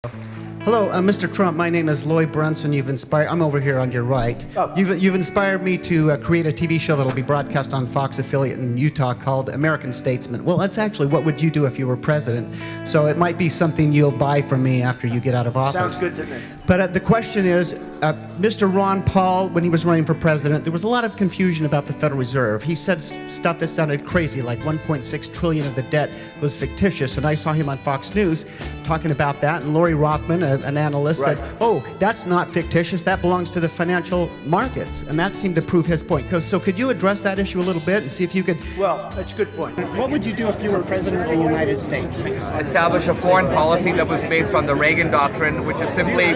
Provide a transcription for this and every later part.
Hello, Mr. Trump. My name is Loy Brunson. I'm over here on your right. Oh. You've inspired me to create a TV show that'll be broadcast on Fox affiliate in Utah called American Statesman. Well, that's actually what would you do if you were president. So it might be something you'll buy from me after you get out of office. Sounds good to me. But the question is, Mr. Ron Paul, when he was running for president, there was a lot of confusion about the Federal Reserve. He said stuff that sounded crazy, like 1.6 trillion of the debt was fictitious. And I saw him on Fox News talking about that. And Lori Rothman, an analyst, Right. said, oh, that's not fictitious. That belongs to the financial markets. And that seemed to prove his point. So could you address that issue a little bit and see if you could... Well, that's a good point. What would you do if you were president of the United States? Establish a foreign policy that was based on the Reagan doctrine, which is simply,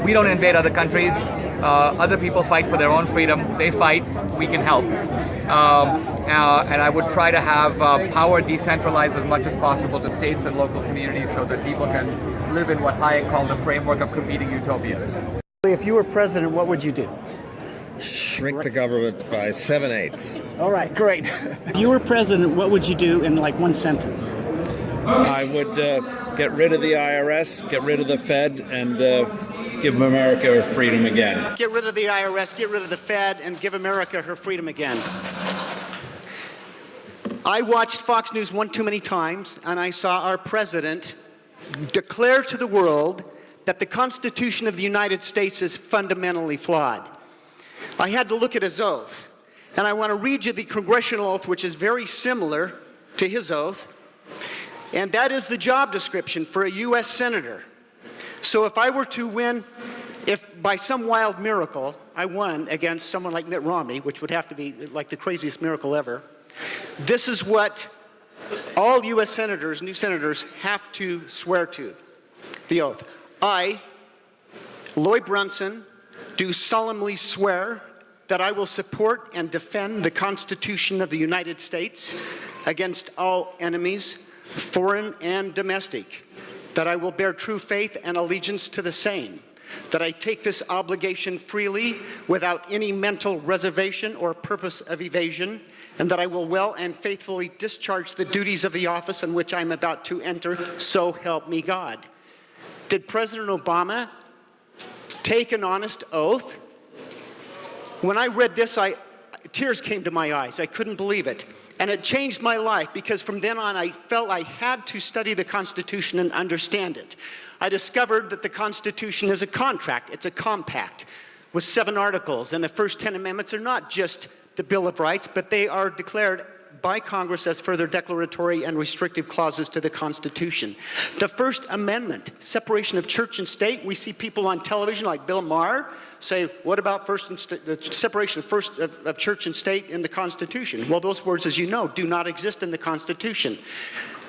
we don't invade other countries. Other people fight for their own freedom. They fight. We can help. And I would try to have power decentralized as much as possible to states and local communities so that people can live in what Hayek called the framework of competing utopias. If you were president, what would you do? Shrink the government by 7/8. All right, great. If you were president, what would you do in like one sentence? I would get rid of the IRS, get rid of the Fed, and give America freedom again. Get rid of the IRS, get rid of the Fed, and give America her freedom again. I watched Fox News one too many times, and I saw our president declare to the world that the Constitution of the United States is fundamentally flawed. I had to look at his oath, and I want to read you the congressional oath, which is very similar to his oath, and that is the job description for a U.S. senator. So if I were to win, if by some wild miracle I won against someone like Mitt Romney, which would have to be like the craziest miracle ever, this is what all U.S. senators, new senators, have to swear to, the oath. I, Loy Brunson, do solemnly swear that I will support and defend the Constitution of the United States against all enemies, foreign and domestic, that I will bear true faith and allegiance to the same, that I take this obligation freely without any mental reservation or purpose of evasion, and that I will well and faithfully discharge the duties of the office in which I'm about to enter, so help me God. Did President Obama take an honest oath? When I read this, tears came to my eyes. I couldn't believe it. And it changed my life because from then on I felt I had to study the Constitution and understand it. I discovered that the Constitution is a contract, it's a compact with 7 articles, and the first 10 amendments are not just the Bill of Rights, but they are declared by Congress as further declaratory and restrictive clauses to the Constitution. The First Amendment, separation of church and state, we see people on television like Bill Maher say, what about the separation of church and state in the Constitution? Well, those words, as you know, do not exist in the Constitution.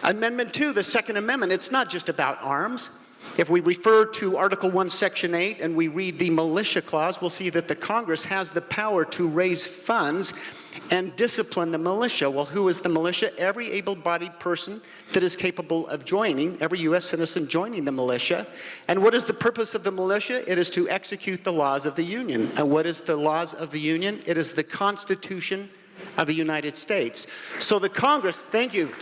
Amendment 2, the Second Amendment, it's not just about arms. If we refer to Article 1, Section 8, and we read the militia clause, we'll see that the Congress has the power to raise funds and discipline the militia. Well, who is the militia? Every able-bodied person that is capable of joining, every U.S. citizen joining the militia. And what is the purpose of the militia? It is to execute the laws of the Union. And what is the laws of the Union? It is the Constitution of the United States. So the Congress, thank you.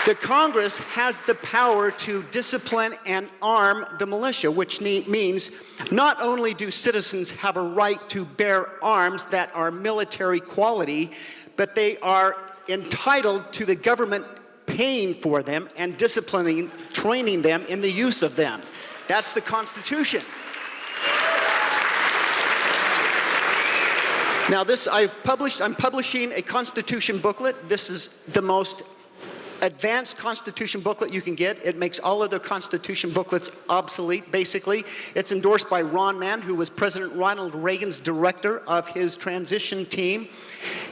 The Congress has the power to discipline and arm the militia, which means not only do citizens have a right to bear arms that are military quality, but they are entitled to the government paying for them and disciplining, training them in the use of them. That's the Constitution. Now I'm publishing a Constitution booklet. This is the most advanced Constitution booklet you can get. It makes all other Constitution booklets obsolete, basically. It's endorsed by Ron Mann, who was President Ronald Reagan's director of his transition team,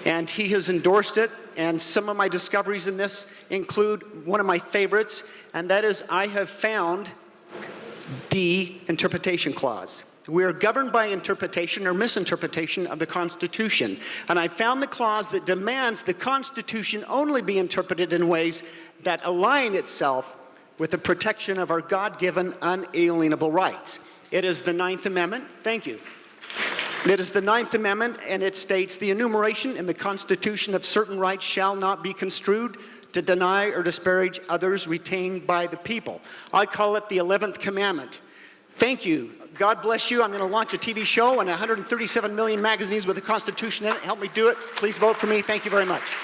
and he has endorsed it. And some of my discoveries in this include one of my favorites, and that is I have found the interpretation clause. We are governed by interpretation or misinterpretation of the Constitution. And I found the clause that demands the Constitution only be interpreted in ways that align itself with the protection of our God-given unalienable rights. It is the 9th Amendment. Thank you. It is the 9th Amendment, and it states, the enumeration in the Constitution of certain rights shall not be construed to deny or disparage others retained by the people. I call it the 11th commandment. Thank you. God bless you. I'm going to launch a TV show and 137 million magazines with the Constitution in it. Help me do it. Please vote for me. Thank you very much.